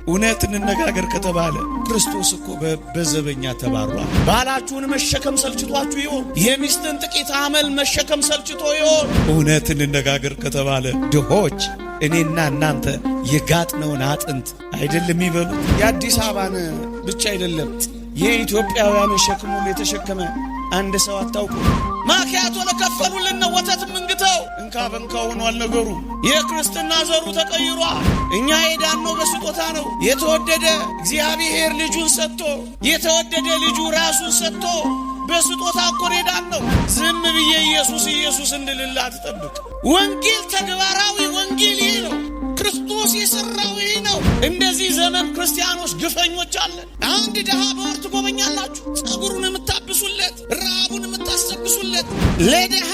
እውነት እንነጋገር ከተባለ ክርስቶስ እኮ በዘበኛ ተባሯል። ባላችሁን መሸከም ሰልችቷችሁ ይሆን? የሚስትን ጥቂት አመል መሸከም ሰልችቶ ይሆን? እውነት እንነጋገር ከተባለ ድሆች እኔና እናንተ የጋጥነውን አጥንት አይደለም ይበሉት። የአዲስ አበባን ብቻ አይደለም የኢትዮጵያውያንን ሸክሙን የተሸከመ አንድ ሰው አታውቁ? ማኪያቶ ለከፈሉልን ነው ወተት ምንግተው እንካ በንካ ሆኗል ነገሩ። የክርስትና ዘሩ ተቀይሯል። እኛ የዳነው በስጦታ ነው። የተወደደ እግዚአብሔር ልጁን ሰጥቶ የተወደደ ልጁ ራሱን ሰጥቶ በስጦታ እኮ የዳነው። ዝም ብዬ ኢየሱስ እንድልላ አትጠብቅ። ወንጌል ተግባራዊ ወንጌል ይሄ ነው። ክርስቶስ የሰራው ይሄ ነው። እንደዚህ ዘመን ክርስቲያኖች ግፈኞች አለን። አንድ ደሃ በወር ትጎበኛላችሁ፣ ጸጉሩን የምታብሱለት፣ ረሃቡን የምታሰብሱለት። ለደሃ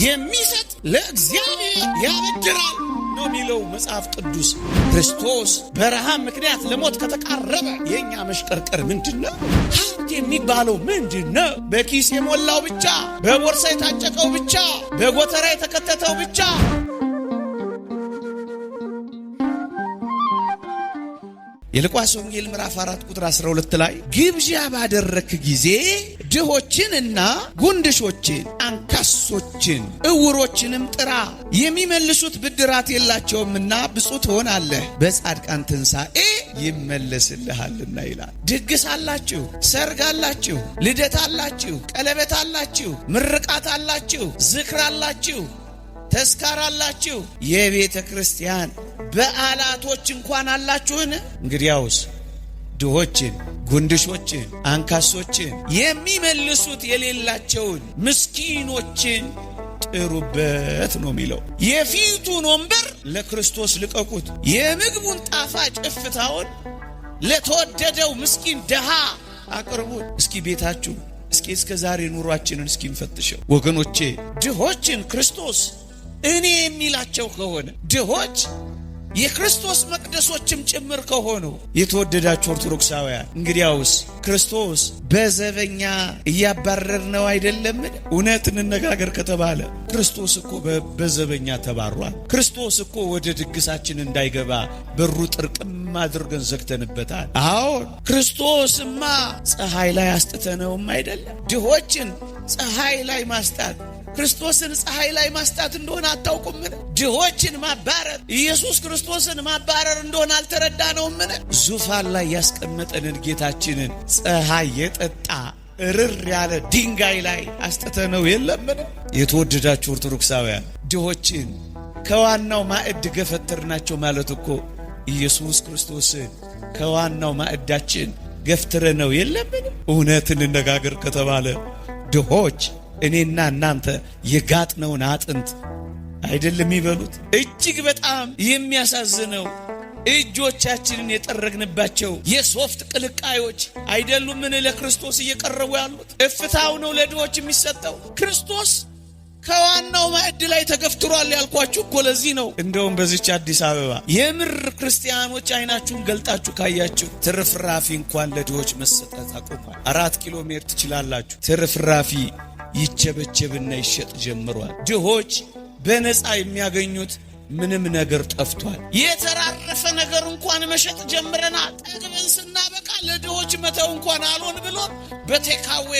የሚሰጥ ለእግዚአብሔር ያበድራል ነው የሚለው መጽሐፍ ቅዱስ። ክርስቶስ በረሃብ ምክንያት ለሞት ከተቃረበ የኛ መሽቀርቀር ምንድነው? ሀብት የሚባለው ምንድነው? በኪስ የሞላው ብቻ፣ በቦርሳ የታጨቀው ብቻ፣ በጎተራ የተከተተው ብቻ። የሉቃስ ወንጌል ምዕራፍ 4 ቁጥር 12 ላይ ግብዣ ባደረክ ጊዜ ድሆችንና ጉንድሾችን፣ አንካሶችን፣ እውሮችንም ጥራ፣ የሚመልሱት ብድራት የላቸውምና ብፁዕ ትሆናለህ፣ በጻድቃን ትንሣኤ ይመለስልሃልና ይላል። ድግስ አላችሁ፣ ሰርግ አላችሁ፣ ልደት አላችሁ፣ ቀለበት አላችሁ፣ ምርቃት አላችሁ፣ ዝክር አላችሁ፣ ተስካር አላችሁ፣ የቤተ ክርስቲያን በዓላቶች እንኳን አላችሁን? እንግዲያውስ ድሆችን፣ ጉንድሾችን፣ አንካሶችን፣ የሚመልሱት የሌላቸውን ምስኪኖችን ጥሩበት ነው የሚለው። የፊቱን ወንበር ለክርስቶስ ልቀቁት፣ የምግቡን ጣፋጭ እፍታውን ለተወደደው ምስኪን ደሃ አቅርቡት። እስኪ ቤታችሁ እስከ ዛሬ ኑሯችንን እስኪ እንፈትሸው ወገኖቼ። ድሆችን ክርስቶስ እኔ የሚላቸው ከሆነ ድሆች የክርስቶስ መቅደሶችም ጭምር ከሆኑ የተወደዳችሁ ኦርቶዶክሳውያን እንግዲያውስ ክርስቶስ በዘበኛ እያባረር ነው አይደለምን? እውነት እንነጋገር ከተባለ ክርስቶስ እኮ በዘበኛ ተባሯል። ክርስቶስ እኮ ወደ ድግሳችን እንዳይገባ በሩ ጥርቅም አድርገን ዘግተንበታል። አዎን ክርስቶስማ ፀሐይ ላይ አስጥተነውም አይደለም። ድሆችን ፀሐይ ላይ ማስጣት ክርስቶስን ፀሐይ ላይ ማስጣት እንደሆነ አታውቁምን? ድሆችን ማባረር ኢየሱስ ክርስቶስን ማባረር እንደሆነ አልተረዳነውምን? ዙፋን ላይ ያስቀመጠንን ጌታችንን ፀሐይ የጠጣ እርር ያለ ድንጋይ ላይ አስጥተነው የለምን? የተወደዳችሁ ኦርቶዶክሳውያን ድሆችን ከዋናው ማዕድ ገፈተርናቸው ማለት እኮ ኢየሱስ ክርስቶስን ከዋናው ማዕዳችን ገፍትረነው የለምን? እውነት እንነጋገር ከተባለ ድሆች እኔና እናንተ የጋጥነውን አጥንት አይደለም ይበሉት። እጅግ በጣም የሚያሳዝነው እጆቻችንን የጠረግንባቸው የሶፍት ቅልቃዮች አይደሉምን ለክርስቶስ እየቀረቡ ያሉት? እፍታው ነው ለድሆች የሚሰጠው። ክርስቶስ ከዋናው ማዕድ ላይ ተገፍትሯል ያልኳችሁ እኮ ለዚህ ነው። እንደውም በዚች አዲስ አበባ የምር ክርስቲያኖች አይናችሁን ገልጣችሁ ካያችሁ ትርፍራፊ እንኳን ለድሆች መሰጠት አቆሟል። 4 ኪሎ ሜትር ትችላላችሁ። ትርፍራፊ ይቸበቸብና ይሸጥ ጀምሯል። ድሆች በነፃ የሚያገኙት ምንም ነገር ጠፍቷል። የተራረፈ ነገር እንኳን መሸጥ ጀምረናል። ጠግበን ስናበቃ ለድሆች መተው እንኳን አልሆን ብሎ በቴካዌ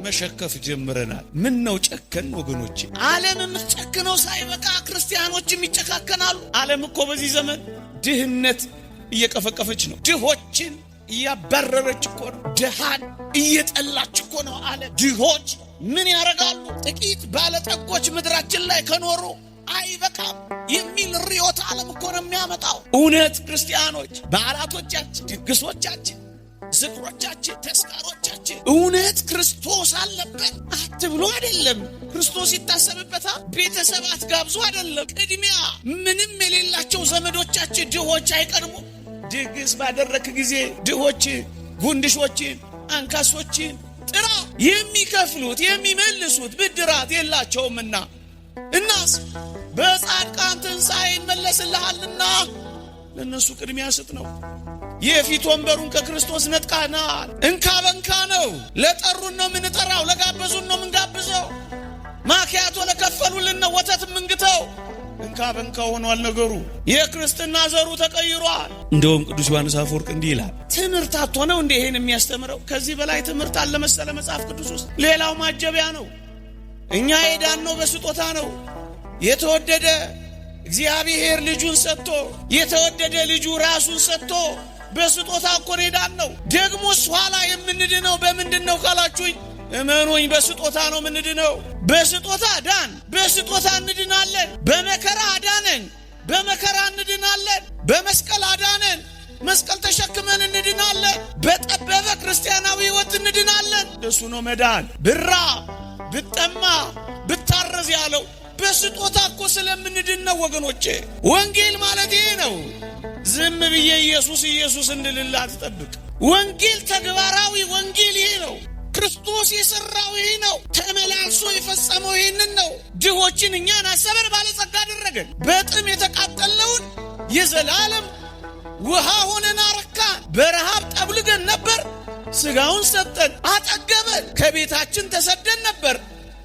መሸከፍ ጀምረናል። ምን ነው ጨከን ወገኖች? ዓለም የምትጨክነው ሳይበቃ ክርስቲያኖችም ይጨካከናሉ። ዓለም እኮ በዚህ ዘመን ድህነት እየቀፈቀፈች ነው። ድሆችን እያባረረች እኮ ነው። ድሃን እየጠላች እኮ ነው ዓለም። ድሆች ምን ያረጋሉ? ጥቂት ባለጠጎች ምድራችን ላይ ከኖሩ አይበቃም የሚል ርዕዮተ ዓለም እኮ ነው የሚያመጣው። እውነት ክርስቲያኖች በዓላቶቻችን፣ ድግሶቻችን፣ ዝክሮቻችን፣ ተስካሮቻችን እውነት ክርስቶስ አለበት አትብሎ አይደለም። ክርስቶስ ይታሰብበታል። ቤተሰብ አትጋብዙ አይደለም። ቅድሚያ ምንም የሌላቸው ዘመዶቻችን ድሆች አይቀድሙ። ድግስ ባደረክ ጊዜ ድሆች፣ ጉንድሾችን፣ አንካሶችን ጥራ። የሚከፍሉት የሚመልሱት ብድራት የላቸውምና እናስ በጻድቃን ትንሣኤ ይመለስልሃልና ለነሱ ቅድሚያ ስጥ ነው። የፊት ወንበሩን ከክርስቶስ ነጥቃናል። እንካ በንካ ነው። ለጠሩን ነው ምንጠራው፣ ለጋበዙን ነው ምንጋብዘው። ማኪያቶ ለከፈሉልን ነው ወተት ምንግተው። እንካ በንካ ሆኗል ነገሩ። የክርስትና ዘሩ ተቀይሯል። እንደውም ቅዱስ ዮሐንስ አፈወርቅ እንዲህ ይላል፣ ትምህርት አጥቶ እንደ ይሄን የሚያስተምረው? ከዚህ በላይ ትምህርት አለ መሰለ መጽሐፍ ቅዱስ ውስጥ? ሌላው ማጀቢያ ነው። እኛ የዳነው በስጦታ ነው። የተወደደ እግዚአብሔር ልጁን ሰጥቶ፣ የተወደደ ልጁ ራሱን ሰጥቶ በስጦታ እኮ ነው የዳነው። ደግሞስ ኋላ የምንድነው በምንድነው ካላችሁኝ፣ እመኑኝ በስጦታ ነው የምንድነው። በስጦታ ዳን፣ በስጦታ እንድናለን። በመከራ አዳነን፣ በመከራ እንድናለን። በመስቀል አዳነን፣ መስቀል ተሸክመን እንድናለን። በጠበበ ክርስቲያናዊ ሕይወት እንድናለን። እሱ ነው መዳን። ብራ ብጠማ ብታረዝ ያለው በስጦታ እኮ ስለምንድን ነው ወገኖቼ። ወንጌል ማለት ይሄ ነው። ዝም ብዬ ኢየሱስ ኢየሱስ እንድልላ አትጠብቅ። ወንጌል ተግባራዊ ወንጌል ይሄ ነው። ክርስቶስ የሰራው ይሄ ነው። ተመላልሶ የፈጸመው ይሄንን ነው። ድሆችን እኛን አሰበን ባለጸጋ አደረገን። በጥም የተቃጠለውን የዘላለም ውሃ ሆነን አረካን። በረሃብ ጠብልገን ነበር፣ ስጋውን ሰጠን አጠገበን። ከቤታችን ተሰደን ነበር፣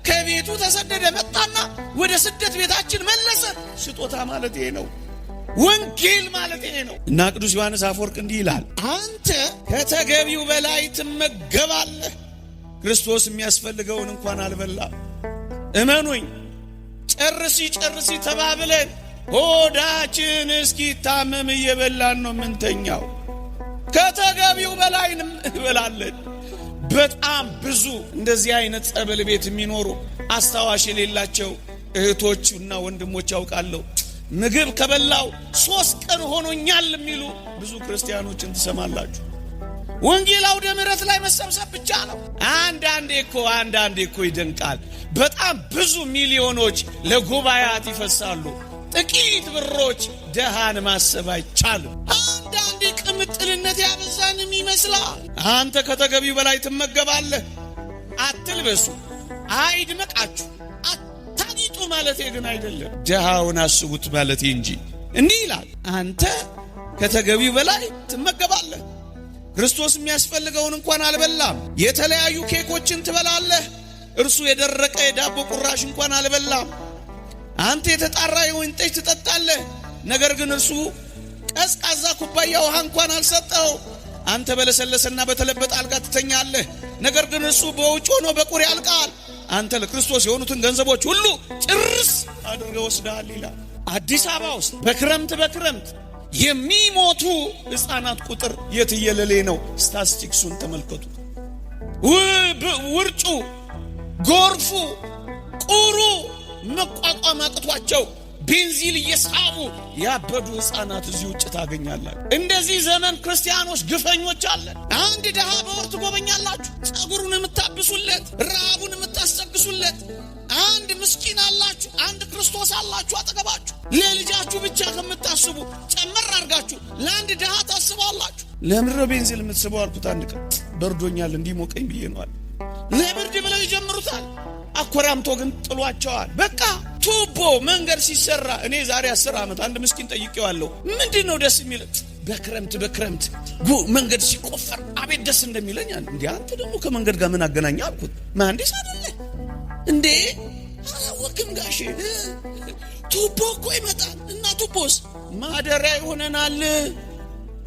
ከቤቱ ተሰደደ መጣና ወደ ስደት ቤታችን መለሰ። ስጦታ ማለት ይሄ ነው። ወንጌል ማለት ይሄ ነው። እና ቅዱስ ዮሐንስ አፈወርቅ እንዲህ ይላል፣ አንተ ከተገቢው በላይ ትመገባለህ። ክርስቶስ የሚያስፈልገውን እንኳን አልበላም። እመኑኝ፣ ጨርሲ ተባብለን ሆዳችን እስኪታመም እየበላን ነው ምንተኛው። ከተገቢው በላይ እንበላለን። በጣም ብዙ እንደዚህ አይነት ጸበል ቤት የሚኖሩ አስታዋሽ የሌላቸው እህቶችና ወንድሞች ያውቃለሁ። ምግብ ከበላው 3 ቀን ሆኖኛል የሚሉ ብዙ ክርስቲያኖችን ትሰማላችሁ። ወንጌል አውደ ምሕረት ላይ መሰብሰብ ብቻ ነው። አንዳንዴ እኮ ይደንቃል። በጣም ብዙ ሚሊዮኖች ለጉባኤያት ይፈሳሉ። ጥቂት ብሮች ደሃን ማሰብ አይቻልም። አንዳንዴ ቅምጥልነት ያበዛንም ይመስላል። አንተ ከተገቢው በላይ ትመገባለህ። አትልበሱ፣ አይድመቃችሁ፣ አታጊጡ ማለቴ ግን አይደለም። ደሃውን አስቡት ማለቴ እንጂ። እንዲህ ይላል፣ አንተ ከተገቢው በላይ ትመገባለህ። ክርስቶስ የሚያስፈልገውን እንኳን አልበላም። የተለያዩ ኬኮችን ትበላለህ፣ እርሱ የደረቀ የዳቦ ቁራሽ እንኳን አልበላም። አንተ የተጣራ የወይን ጠጅ ትጠጣለህ፣ ነገር ግን እርሱ ቀዝቃዛ ኩባያ ውሃ እንኳን አልሰጠው። አንተ በለሰለሰና በተለበጠ አልጋ ትተኛለህ፣ ነገር ግን እርሱ በውጭ ሆኖ በቁር ያልቃል። አንተ ለክርስቶስ የሆኑትን ገንዘቦች ሁሉ ጭርስ አድርገህ ወስደሃል ይላል። አዲስ አበባ ውስጥ በክረምት የሚሞቱ ሕፃናት ቁጥር የትየለሌ ነው። ስታቲስቲክሱን ተመልከቱ። ውርጩ፣ ጎርፉ፣ ቁሩ መቋቋም አቅቷቸው ቤንዚል እየሳቡ ያበዱ ሕፃናት እዚህ ውጭ ታገኛላችሁ። እንደዚህ ዘመን ክርስቲያኖች ግፈኞች አለን። አንድ ደሃ በወር ትጎበኛላችሁ፣ ጸጉሩን የምታብሱለት፣ ረሃቡን የምታስጠግሱለት። አንድ ምስኪን አላችሁ፣ አንድ ክርስቶስ አላችሁ አጠገባችሁ። ለልጃችሁ ብቻ ከምታስቡ ጨመር አድርጋችሁ ለአንድ ደሃ ታስባላችሁ። ለምድረ ቤንዚል የምትስበው አልኩት። አንድ ቀን በርዶኛል እንዲሞቀኝ ብዬ ነዋል። ለብርድ ብለው ይጀምሩታል። አኮራምቶ ግን ጥሏቸዋል። በቃ ቱቦ መንገድ ሲሰራ እኔ ዛሬ 10 ዓመት አንድ ምስኪን ጠይቄዋለሁ። ምንድነው ደስ የሚል? በክረምት መንገድ ሲቆፈር አቤት ደስ እንደሚለኝ። እንዴ አንተ ደግሞ ከመንገድ ጋር ምን አገናኘ አልኩት። መሐንዲስ አይደለ እንዴ? አላወቅም ጋሼ። ቱቦ እኮ ይመጣል እና ቱቦስ ማደሪያ ይሆነናል።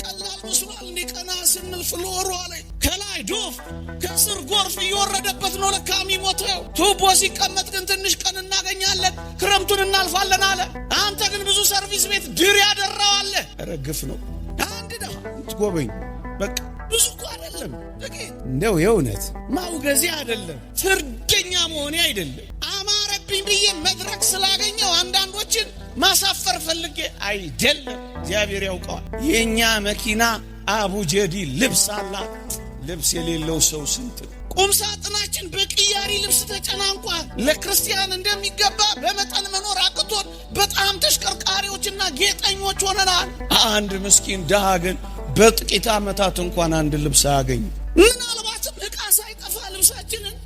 ቀላል መስሏል እንዴ? ቀና ስንል ፍሎሮ ላይ ከላይ ዶፍ ከስር ጎርፍ እየወረደበት ነው ለካ የሚሞተው። ቱቦ ሲቀመጥ ግን ትንሽ ቀን እናገኛለን፣ ክረምቱን እናልፋለን አለ። አንተ ግን ብዙ ሰርቪስ ቤት ድር ያደራዋለ። ረግፍ ነው። አንድ ደሃ ትጎበኝ በቃ ብዙ እኮ አይደለም። እንደው የእውነት ማውገዜ አይደለም፣ ፍርደኛ መሆኔ አይደለም። አማረብኝ ብዬ መድረክ ስላገኘው አንዳንዶችን ማሳፈር ፈልጌ አይደለም። እግዚአብሔር ያውቀዋል። የኛ መኪና አቡጀዲ ልብስ አላት። ልብስ የሌለው ሰው ስንት። ቁም ሳጥናችን በቅያሪ ልብስ ተጨናንቋል። ለክርስቲያን እንደሚገባ በመጠን መኖር አቅቶን በጣም ተሽከርካሪዎችና ጌጠኞች ሆነናል። አንድ ምስኪን ድሃ ግን በጥቂት ዓመታት እንኳን አንድ ልብስ አያገኝ። ምናልባትም ዕቃ ሳይጠፋ ልብሳችንን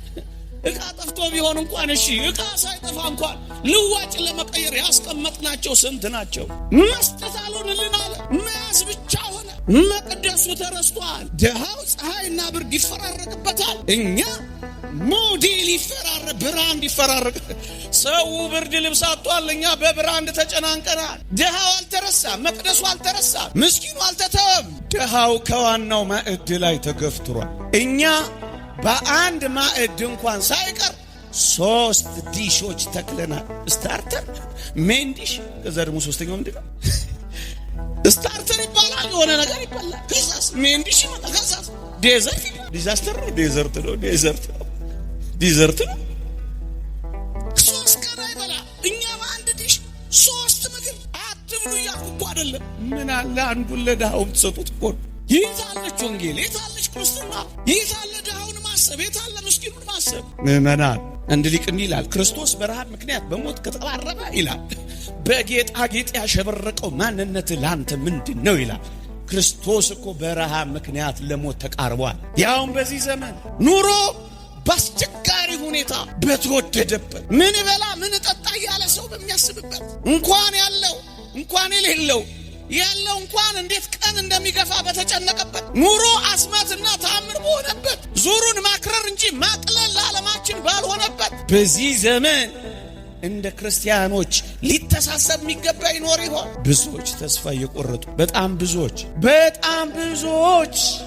ዕቃ ጠፍቶ ቢሆን እንኳን እሺ፣ ዕቃ ሳይጠፋ እንኳን ልዋጭ ለመቀየር ያስቀመጥናቸው ስንት ናቸው። መስጠት አልሆንልን አለ፣ መያዝ ብቻ ሆነ። መቅደሱ ተረስቷል። ድሃው ፀሐይና ብርድ ይፈራረቅበታል። እኛ ሞዴል ብራንድ ይፈራረቅ። ሰው ብርድ ልብስ አጥቷል፣ እኛ በብራንድ ተጨናንቀናል። ድሃው አልተረሳም፣ መቅደሱ አልተረሳም፣ ምስኪኑ አልተተወም። ድሃው ከዋናው ማዕድ ላይ ተገፍትሯል። እኛ በአንድ ማዕድ እንኳን ሳይቀር 3 ዲሾች ተክለናል። ስታርተር፣ ሜን ዲሽ፣ ከዛ ደግሞ ሶስተኛው ምንድነው? ስታርተር ይባላል፣ የሆነ ነገር ይባላል። ከዛስ ሜን ዲሽ ይመጣል። ከዛስ ዴዘርት፣ ዲዛስተር ነው፣ ዴዘርት ነው፣ ዲዘርት ነው። 3 ቀን አይበላ። እኛ በአንድ ዲሽ 3 ምግብ አትብሉ እያልኩ እኮ አይደለም። ምን አለ አንዱን ለድሃው ብትሰጡት እኮ። የታለች ወንጌል? የታለች ክርስትና? የታለ ድሃውን ማሰብ? የታለ ምስኪኑን ማሰብ? ምዕመናን እንደ ሊቅ እንዲህ ይላል፣ ክርስቶስ በረሃብ ምክንያት በሞት ከተባረረ ይላል፣ በጌጣጌጥ ያሸበረቀው ማንነት ላንተ ምንድን ነው ይላል። ክርስቶስ እኮ በረሃብ ምክንያት ለሞት ተቃርቧል። ያውም በዚህ ዘመን ኑሮ በአስቸጋሪ ሁኔታ በተወደደበት፣ ምን በላ ምን ጠጣ ያለ ሰው በሚያስብበት፣ እንኳን ያለው እንኳን የሌለው ያለው እንኳን እንዴት ቀን እንደሚገፋ በተጨነቀበት፣ ኑሮ አስማትና ተአምር በሆነበት፣ ዙሩን ማክረር እንጂ ማቅለል ለዓለማችን ባልሆነበት በዚህ ዘመን እንደ ክርስቲያኖች ሊተሳሰብ የሚገባ ይኖር ይሆን? ብዙዎች ተስፋ እየቆረጡ፣ በጣም ብዙዎች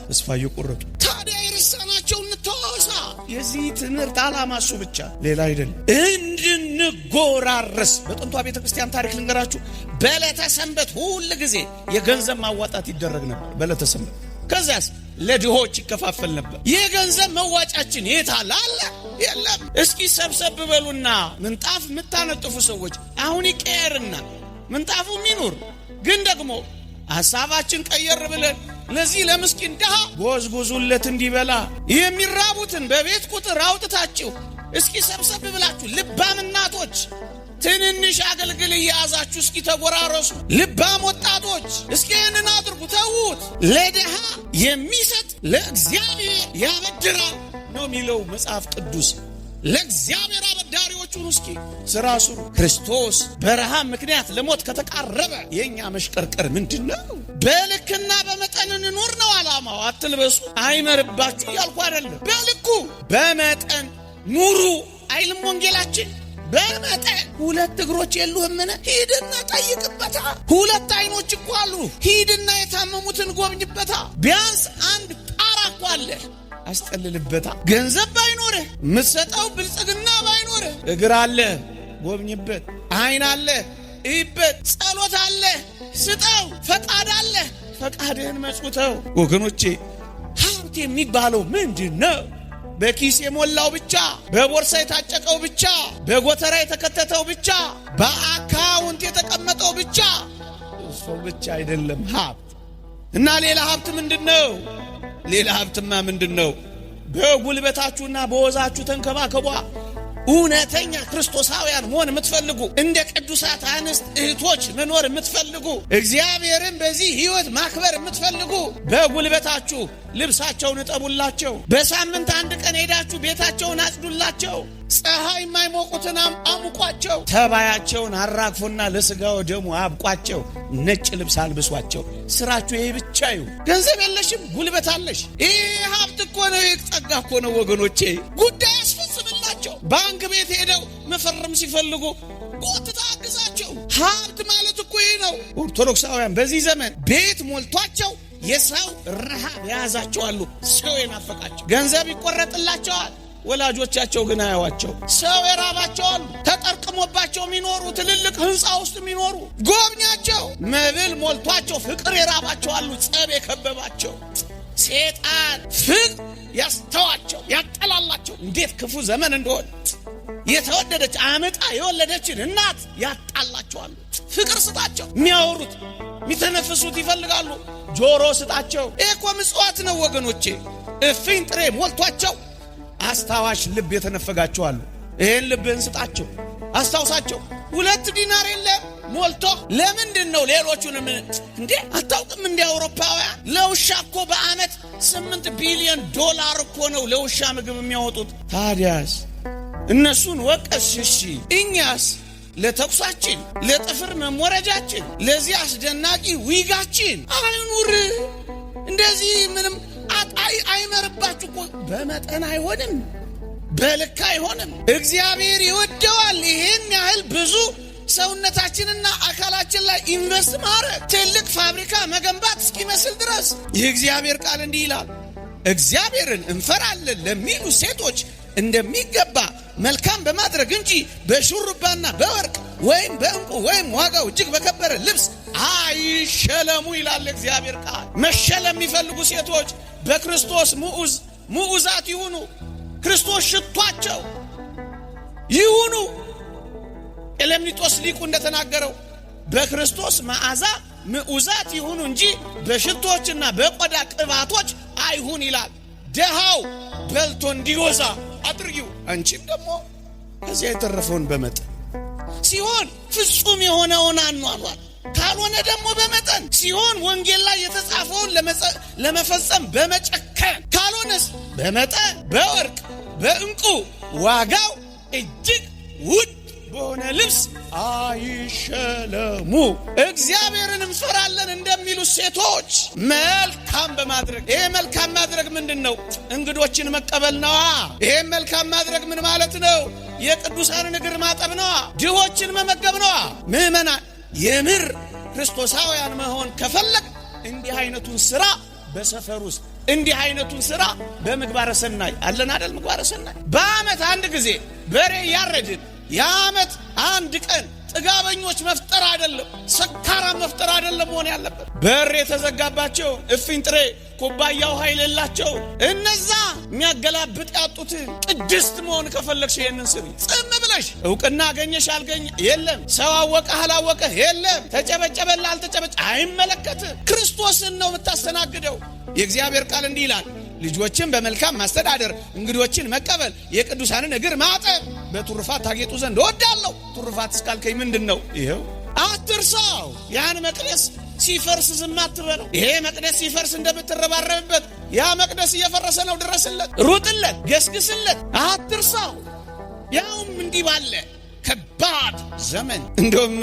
ተስፋ እየቆረጡ። ታዲያ የረሳናቸው እንተዋወሳ። የዚህ ትምህርት ዓላማ እሱ ብቻ፣ ሌላ አይደለም። እንድንጎራረስ። በጥንቷ ቤተ ክርስቲያን ታሪክ ልንገራችሁ። በዕለተ ሰንበት ሁል ጊዜ የገንዘብ ማዋጣት ይደረግ ነበር። በዕለተ ሰንበት ከዚያስ ለድሆች ይከፋፈል ነበር። የገንዘብ መዋጫችን የት አለ? የለም። እስኪ ሰብሰብ በሉና ምንጣፍ የምታነጥፉ ሰዎች አሁን ይቀየርና ምንጣፉ ሚኑር፣ ግን ደግሞ ሐሳባችን ቀየር ብለን ለዚህ ለምስኪን ድሃ ጎዝጉዙለት እንዲበላ። የሚራቡትን በቤት ቁጥር አውጥታችሁ እስኪ ሰብሰብ ብላችሁ ልባም እናቶች ትንንሽ አገልግል እያያዛችሁ እስኪ ተጎራረሱ። ልባም ወጣቶች እስኪ ይህንን አድርጉ፣ ተዉት። ለድሃ የሚሰጥ ለእግዚአብሔር ያበድራል ነው የሚለው መጽሐፍ ቅዱስ። ለእግዚአብሔር አበዳሪዎቹን እስኪ ስራ ስሩ። ክርስቶስ በረሃብ ምክንያት ለሞት ከተቃረበ የእኛ መሽቀርቀር ምንድን ነው? በልክና በመጠን እንኖር ነው ዓላማው። አትልበሱ አይመርባችሁ እያልኩ አይደለም። በልኩ በመጠን ኑሩ አይልም ወንጌላችን? በመጠን 2 እግሮች የሉህምን? ሂድና ጠይቅበታ። 2 አይኖች እኮ አሉ፣ ሂድና የታመሙትን ጎብኝበታ። ቢያንስ 1 ጣራ እኮ አለ፣ አስጠልልበታ። ገንዘብ ባይኖርህ፣ የምትሰጠው ብልጽግና ባይኖርህ፣ እግር አለ፣ ጎብኝበት። አይን አለ፣ እይበት። ጸሎት አለ፣ ስጠው። ፈቃድ አለ፣ ፈቃድህን መጽውተው። ወገኖቼ ሀብት የሚባለው ምንድን ነው? በኪስ የሞላው ብቻ፣ በቦርሳ የታጨቀው ብቻ፣ በጎተራ የተከተተው ብቻ፣ በአካውንት የተቀመጠው ብቻ፣ እሱ ብቻ አይደለም ሀብት። እና ሌላ ሀብት ምንድነው? ሌላ ሀብትማ ምንድነው? በጉልበታችሁና በወዛችሁ ተንከባከቧ። እውነተኛ ክርስቶሳውያን መሆን የምትፈልጉ፣ እንደ ቅዱሳት አንስት እህቶች መኖር የምትፈልጉ፣ እግዚአብሔርን በዚህ ሕይወት ማክበር የምትፈልጉ በጉልበታችሁ ልብሳቸውን እጠቡላቸው። በሳምንት 1 ቀን ሄዳችሁ ቤታቸውን አጽዱላቸው። ፀሐይ የማይሞቁትን አሙቋቸው። ተባያቸውን አራግፎና ለስጋው ደሙ አብቋቸው። ነጭ ልብስ አልብሷቸው። ስራችሁ ይሄ ብቻ ይሁን። ገንዘብ የለሽም፣ ጉልበት አለሽ። ይሄ ሀብት እኮ ነው፣ ጸጋ እኮ ነው ወገኖቼ። ጉዳይ አስፈጽምላቸው። ባንክ ቤት ሄደው መፈረም ሲፈልጉ ጎትታ አግዛቸው። ሀብት ማለት እኮ ይሄ ነው። ኦርቶዶክሳውያን በዚህ ዘመን ቤት ሞልቷቸው የሰው ረሃብ የያዛቸዋሉ። ሰው የናፈቃቸው ገንዘብ ይቆረጥላቸዋል። ወላጆቻቸው ግን አያዋቸው። ሰው የራባቸዋሉ። ተጠርቅሞባቸው የሚኖሩ ትልልቅ ህንፃ ውስጥ የሚኖሩ ጎብኛቸው። መብል ሞልቷቸው ፍቅር የራባቸዋሉ። ጸብ የከበባቸው ሴጣን ፍቅር ያስተዋቸው ያጠላላቸው። እንዴት ክፉ ዘመን እንደሆነ የተወደደች አመጣ የወለደችን እናት ያጣላቸዋሉ። ፍቅር ስጣቸው። የሚያወሩት የሚተነፍሱት ይፈልጋሉ። ጆሮ ስጣቸው። ይህ እኮ ምጽዋት ነው ወገኖቼ። እፍኝ ጥሬ ሞልቷቸው አስታዋሽ ልብ የተነፈጋቸዋሉ። ይህን ልብህን ስጣቸው፣ አስታውሳቸው። 2 ዲናር የለም ሞልቶ ለምንድን ነው ሌሎቹንም እንዴ አታውቅም? እንደ አውሮፓውያን ለውሻ እኮ በአመት $8 ቢሊዮን እኮ ነው ለውሻ ምግብ የሚያወጡት። ታዲያስ እነሱን ወቀስሽ፣ እኛስ ለተኩሳችን፣ ለጥፍር መሞረጃችን፣ ለዚህ አስደናቂ ዊጋችን አይኑር። እንደዚህ ምንም አይመርባችሁ እኮ። በመጠን አይሆንም፣ በልክ አይሆንም። እግዚአብሔር ይወደዋል ይሄን ያህል ብዙ ሰውነታችንና አካላችን ላይ ኢንቨስት ማድረግ፣ ትልቅ ፋብሪካ መገንባት እስኪመስል ድረስ የእግዚአብሔር ቃል እንዲህ ይላል፣ እግዚአብሔርን እንፈራለን ለሚሉ ሴቶች እንደሚገባ መልካም በማድረግ እንጂ በሹሩባና በወርቅ ወይም በእንቁ ወይም ዋጋው እጅግ በከበረ ልብስ አይሸለሙ ይላል እግዚአብሔር ቃል። መሸለም የሚፈልጉ ሴቶች በክርስቶስ ሙዑዛት ይሁኑ፣ ክርስቶስ ሽቷቸው ይሁኑ። ኤሌምኒጦስ ሊቁ እንደተናገረው በክርስቶስ መዓዛ ምዑዛት ይሁኑ እንጂ በሽቶችና በቆዳ ቅባቶች አይሁን ይላል። ደሃው በልቶ እንዲወዛ አድርጊው፣ አንቺም ደግሞ ከዚያ የተረፈውን በመጠን ሲሆን ፍጹም የሆነውን አኗኗር፣ ካልሆነ ደግሞ በመጠን ሲሆን ወንጌል ላይ የተጻፈውን ለመፈጸም በመጨከን፣ ካልሆነስ በመጠን በወርቅ በእንቁ ዋጋው እጅግ ውድ በሆነ ልብስ አይሸለሙ። እግዚአብሔርን እንፈራለን እንደሚሉ ሴቶች መልካም በማድረግ፣ ይሄ መልካም ማድረግ ምንድን ነው? እንግዶችን መቀበል ነዋ። ይሄ መልካም ማድረግ ምን ማለት ነው? የቅዱሳንን እግር ማጠብ ነዋ። ድሆችን መመገብ ነዋ። ምዕመናን የምር ክርስቶሳውያን መሆን ከፈለግ እንዲህ አይነቱን ስራ በሰፈር ውስጥ እንዲህ አይነቱን ስራ በምግባረ ሰናይ አለን አይደል? ምግባረ ሰናይ በአመት አንድ ጊዜ በሬ ያረድን የአመት አንድ ቀን ጥጋበኞች መፍጠር አይደለም፣ ሰካራም መፍጠር አይደለም መሆን ያለበት። በር የተዘጋባቸው እፍኝ ጥሬ ኩባያው ኃይል የላቸው እነዛ የሚያገላብጥ ያጡት ቅድስት መሆን ከፈለግሽ ይሄንን ስሪ። ጽም ብለሽ እውቅና አገኘሽ አልገኘ የለም፣ ሰው አወቀህ አላወቀህ የለም፣ ተጨበጨበላ አልተጨበጨ አይመለከትም። ክርስቶስን ነው የምታስተናግደው። የእግዚአብሔር ቃል እንዲህ ይላል፣ ልጆችን በመልካም ማስተዳደር፣ እንግዶችን መቀበል፣ የቅዱሳንን እግር ማጠብ፣ በትሩፋት ታጌጡ ዘንድ እወዳለሁ። ትሩፋት እስካልከኝ ምንድን ነው? ይኸው አትርሳው። ያን መቅደስ ሲፈርስ ዝም አትበለው። ይሄ መቅደስ ሲፈርስ እንደምትረባረብበት ያ መቅደስ እየፈረሰ ነው። ድረስለት፣ ሩጥለት፣ ገስግስለት፣ አትርሳው። ያውም እንዲህ ባለ ከባድ ዘመን። እንደውም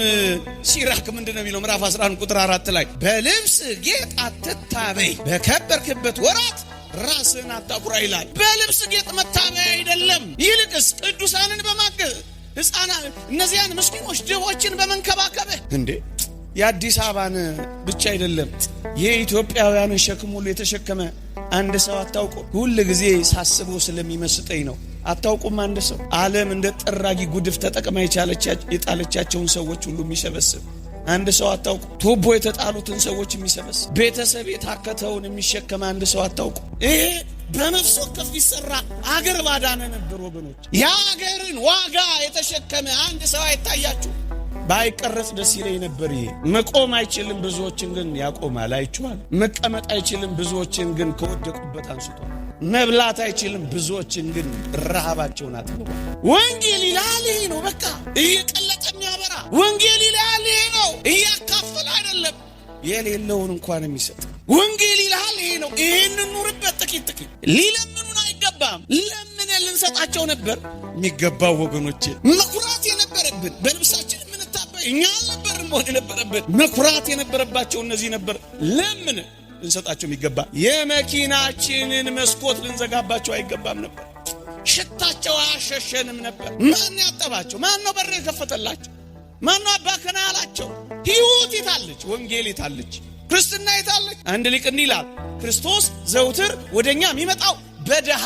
ሲራክ ምንድን ነው የሚለው? ምዕራፍ 11 ቁጥር 4 ላይ በልብስ ጌጥ አትታበይ፣ በከበርክበት ወራት ራስን አታኩራ ይላል። በልብስ ጌጥ መታበይ አይደለም፣ ይልቅስ ቅዱሳንን በማገዝ ሕፃናት እነዚያን ምስኪኖች ድሆችን በመንከባከብህ። እንዴ የአዲስ አበባን ብቻ አይደለም የኢትዮጵያውያንን ሸክም ሁሉ የተሸከመ አንድ ሰው አታውቁ? ሁል ጊዜ ሳስበው ስለሚመስጠኝ ነው። አታውቁም? አንድ ሰው ዓለም እንደ ጠራጊ ጉድፍ ተጠቅማ የጣለቻቸውን ሰዎች ሁሉ የሚሰበስብ አንድ ሰው አታውቁ? ቱቦ የተጣሉትን ሰዎች የሚሰበስብ ቤተሰብ የታከተውን የሚሸከም አንድ ሰው አታውቁ? ይሄ በነፍስ ወከፍ ይሰራ አገር ባዳነ ነበር ወገኖች። የአገርን ዋጋ የተሸከመ አንድ ሰው አይታያችሁ? ባይቀረጽ ደስ ይለኝ ነበር። ይሄ መቆም አይችልም፣ ብዙዎችን ግን ያቆማል። አይችዋል። መቀመጥ አይችልም፣ ብዙዎችን ግን ከወደቁበት አንስቷል። መብላት አይችልም፣ ብዙዎችን ግን ረሃባቸውን አጥግቧል። ወንጌል ይላል ይሄ ነው። በቃ እየቀለጠ የሚያበራ ወንጌል ይላል ይሄ ነው። እያካፈለ አይደለም፣ የሌለውን እንኳን የሚሰጥ ወንጌል ይላል ይሄ ነው። ይሄን ኑርበት። ጥቂት ሊለምኑን አይገባም። ለምን ልንሰጣቸው ነበር የሚገባው ወገኖቼ። መኩራት የነበረብን በልብሳችን እኛ አልነበርም መሆን የነበረብን። መኩራት የነበረባቸው እነዚህ ነበር። ለምን ልንሰጣቸው የሚገባ? የመኪናችንን መስኮት ልንዘጋባቸው አይገባም ነበር። ሽታቸው አያሸሸንም ነበር። ማን ያጠባቸው? ማን ነው በር የከፈተላቸው? ማን ነው አባከና ያላቸው? ሕይወት የታለች? ወንጌል የታለች? ክርስትና የታለች? አንድ ሊቅ እንዲህ ይላል፣ ክርስቶስ ዘውትር ወደኛ የሚመጣው በደሃ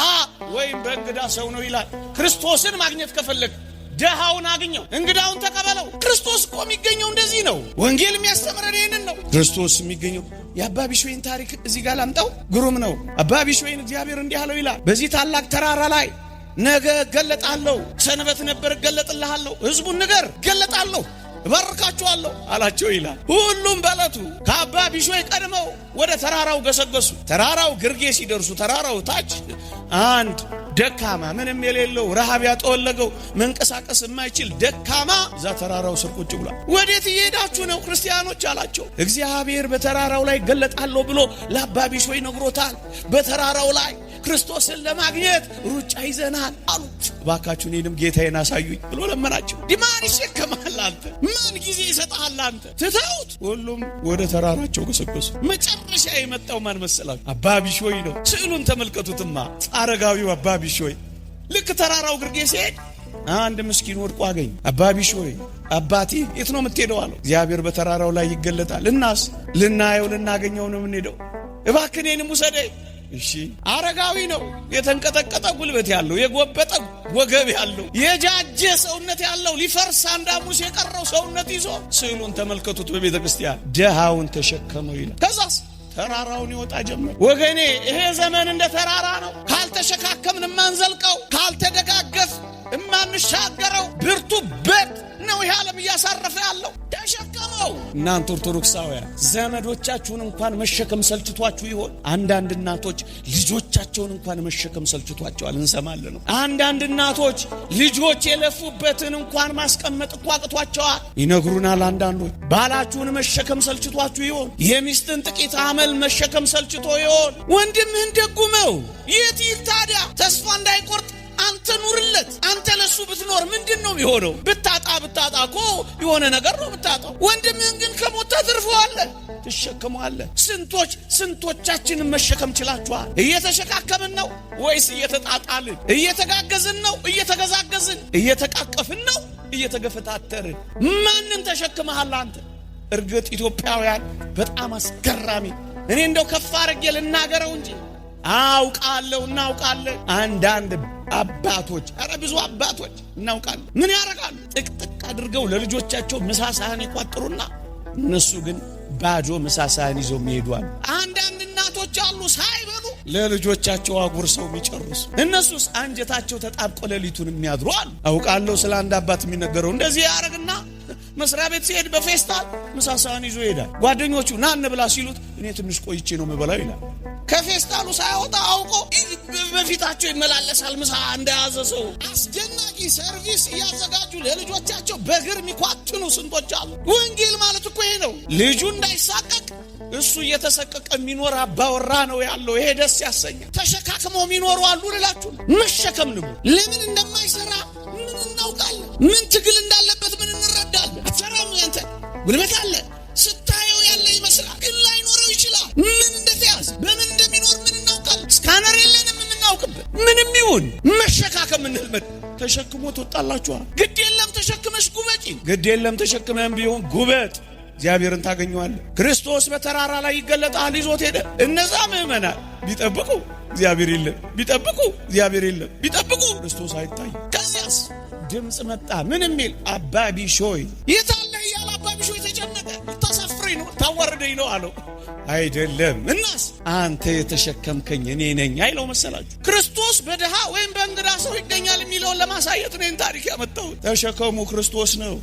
ወይም በእንግዳ ሰው ነው ይላል። ክርስቶስን ማግኘት ከፈለግ ደሃውን አግኘው፣ እንግዳውን ተቀበለው። ክርስቶስ እኮ የሚገኘው እንደዚህ ነው። ወንጌል የሚያስተምረን ይህንን ነው። ክርስቶስ የሚገኘው የአባ ቢሾይን ታሪክ እዚህ ጋር ላምጣው። ግሩም ነው። አባ ቢሾይን እግዚአብሔር እንዲህ አለው ይላል፣ በዚህ ታላቅ ተራራ ላይ ነገ እገለጣለሁ። ሰንበት ነበር፣ እገለጥልሃለሁ። ሕዝቡን ንገር፣ እገለጣለሁ፣ እባርካችኋለሁ አላቸው ይላል። ሁሉም በዕለቱ ከአባ ቢሾይ ቀድመው ወደ ተራራው ገሰገሱ። ተራራው ግርጌ ሲደርሱ ተራራው ታች አንድ ደካማ ምንም የሌለው ረሃብ ያጠወለገው መንቀሳቀስ የማይችል ደካማ እዛ ተራራው ስር ቁጭ ብሏል። ወዴት እየሄዳችሁ ነው ክርስቲያኖች አላቸው። እግዚአብሔር በተራራው ላይ ገለጣለሁ ብሎ ለአባ ቢሾይ ነግሮታል። በተራራው ላይ ክርስቶስን ለማግኘት ሩጫ ይዘናል አሉት። እባካችሁ እኔንም ጌታዬን አሳዩኝ ብሎ ለመናቸው። ማን ይሸከማል አንተ? ማን ጊዜ ይሰጣል አንተ? ትተውት ሁሉም ወደ ተራራቸው ገሰገሱ። መጨረሻ የመጣው ማን መሰላችሁ? አባ ቢሾይ ነው። ስዕሉን ተመልከቱትማ። አረጋዊው አባ ቢሾይ ልክ ተራራው ግርጌ ሲሄድ አንድ ምስኪን ወድቆ አገኝ። አባ ቢሾይ አባቴ የት ነው የምትሄደው አለው። እግዚአብሔር በተራራው ላይ ይገለጣል። እናስ ልናየው ልናገኘው ነው የምንሄደው። እባክህ እኔንም ውሰደኝ። እሺ። አረጋዊ ነው፣ የተንቀጠቀጠ ጉልበት ያለው፣ የጎበጠ ወገብ ያለው፣ የጃጀ ሰውነት ያለው፣ ሊፈርስ አንድ ሐሙስ የቀረው ሰውነት ይዞ ስዕሉን ተመልከቱት በቤተ ክርስቲያን ደሃውን ተሸከመው ይላል። ከዛስ ተራራውን ይወጣ ጀመር። ወገኔ ይሄ ዘመን እንደ ተራራ ነው። ካልተሸካከምን ማንዘልቀው፣ ካልተደጋገፍ እማንሻገረው ብርቱ በት ነው ይሄ ዓለም እያሳረፈ ያለው። ተሸከመው። እናንተ ኦርቶዶክሳውያን ዘመዶቻችሁን እንኳን መሸከም ሰልችቷችሁ ይሆን? አንዳንድ እናቶች ልጆቻቸውን እንኳን መሸከም ሰልችቷቸዋል፣ እንሰማለን። አንዳንድ እናቶች ልጆች የለፉበትን እንኳን ማስቀመጥ እኮ አቅቷቸዋል፣ ይነግሩናል። አንዳንዶች ባላችሁን መሸከም ሰልችቷችሁ ይሆን? የሚስትን ጥቂት አመል መሸከም ሰልችቶ ይሆን? ወንድምህን ደጉመው። የት ይል ታዲያ? ተስፋ እንዳይቆርጥ አንተ ኑርለት። አንተ ለሱ ብትኖር ምንድነው የሚሆነው? ብታጣ እኮ የሆነ ነገር ነው ብታጣው። ወንድምህን ግን ከሞት ታተርፈዋለህ፣ ትሸከመዋለህ። ስንቶቻችንን መሸከም ችላችኋል? እየተሸካከምን ነው ወይስ እየተጣጣልን? እየተጋገዝን ነው እየተገዛገዝን? እየተቃቀፍን ነው እየተገፈታተርን? ማንን ተሸክመሃል አንተ? እርግጥ ኢትዮጵያውያን በጣም አስገራሚ። እኔ እንደው ከፍ አድርጌ ልናገረው እንጂ እናውቃለን። አንዳንድ አባቶች፣ ኧረ ብዙ አባቶች እናውቃለን። ምን ያደርጋሉ? ጥቅጥቅ አድርገው ለልጆቻቸው ምሳ ሳህን ይቋጥሩና እነሱ ግን ባዶ ምሳ ሳህን ይዘው ይሄዳሉ። አንዳንድ እናቶች አሉ ሳይበሉ ለልጆቻቸው አጉርሰው የሚጨርሱ። እነሱስ አንጀታቸው ተጣብቆ ሌሊቱን የሚያድሩ አሉ። አውቃለሁ ስለ አንድ አባት የሚነገረው። እንደዚህ ያደርግና መስሪያ ቤት ሲሄድ በፌስታል ምሳ ሳህን ይዞ ይሄዳል። ጓደኞቹ ና እንብላ ሲሉት እኔ ትንሽ ቆይቼ ነው የምበላው ይላል። ከፌስታሉ ሳይወጣ አውቆ በፊታቸው ይመላለሳል ምሳ እንደያዘ ሰው። አስደናቂ ሰርቪስ እያዘጋጁ ለልጆቻቸው በእግር የሚኳትኑ ስንቶች አሉ። ወንጌል ማለት እኮ ይሄ ነው። ልጁ እንዳይሳቀቅ እሱ እየተሰቀቀ የሚኖር አባወራ ነው ያለው። ይሄ ደስ ያሰኛል። ተሸካክመው የሚኖሩ አሉ ልላችሁ። መሸከም ነው። ለምን እንደማይሰራ ምን እናውቃለን? ምን ትግል እንዳለበት ምን እንረዳለን? አትሰራም። ያንተ ጉልበት አለ ስታየው ያለ ይመስላል፣ ግን ላይኖረው ይችላል። ምን እንደተያዘ በምን እንደሚኖር ምን እናውቃለን? ስካነር የለንም የምናውቅበት። ምንም ይሁን መሸካከም እንልመድ። ተሸክሞ ትወጣላችኋል። ግድ የለም ተሸክመሽ ጉበጪ። ግድ የለም ተሸክመም ቢሆን ጉበጥ፣ እግዚአብሔርን ታገኘዋለህ። ክርስቶስ በተራራ ላይ ይገለጣል፣ ይዞት ሄደ። እነዛ ምዕመናን ቢጠብቁ እግዚአብሔር የለም፣ ቢጠብቁ እግዚአብሔር የለም፣ ቢጠብቁ ክርስቶስ አይታይ። ከዚያስ ድምፅ መጣ። ምን የሚል? አባ ቢሾይ የታለ እያለ አባ ቢሾይ ተጨነቀ። ልታሳፍረኝ ነው ልታዋርደኝ ነው አለው። አይደለም። እናስ አንተ የተሸከምከኝ እኔ ነኝ አይለው መሰላችሁ? ክርስቶስ በድሃ ወይም በእንግዳ ሰው ይገኛል የሚለውን ለማሳየት ነው ታሪክ ያመጣሁት። ተሸከሙ ክርስቶስ ነው።